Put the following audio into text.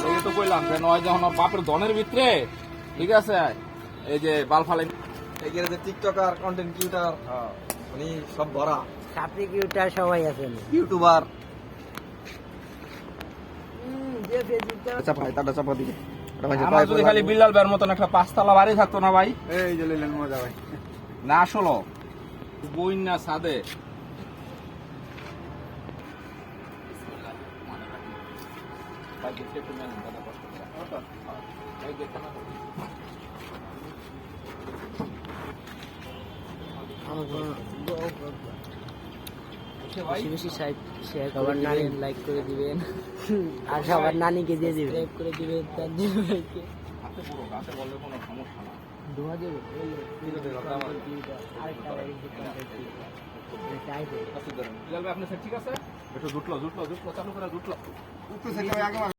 এই তো কইলাম যে নয় যখন ওর বাপের ধনের ভিতরে ঠিক আছে এই যে বাল ফালে এই যে টিকটকার কন্টেন্ট ক্রিয়েটর উনি সব ভরা সাপড়ি কিউটার সবাই আছেন ইউটিউবার যে ফেসবুকটা চাপা তাটা চাপা দিকে আমার যদি খালি বিল্লাল ভাইয়ের মতন একটা 5 তলা বাড়ি থাকতো না ভাই এই যে লেলেন মজা ভাই না আসলো বইন না সাদে বেশি বেশি শেয়ার সবার নানি লাইক করে দিবেন আর সবার নানিকে দিয়ে দিবেন সাবস্ক্রাইব করে দিবেন তার ভাইকে হাতে পুরো হাতে বললে কোনো সমস্যা না ধোয়া দেবে বিল্লাল ভাই আপনি ঠিক আছে একটু জুটলো চালু করে জুটলো আগে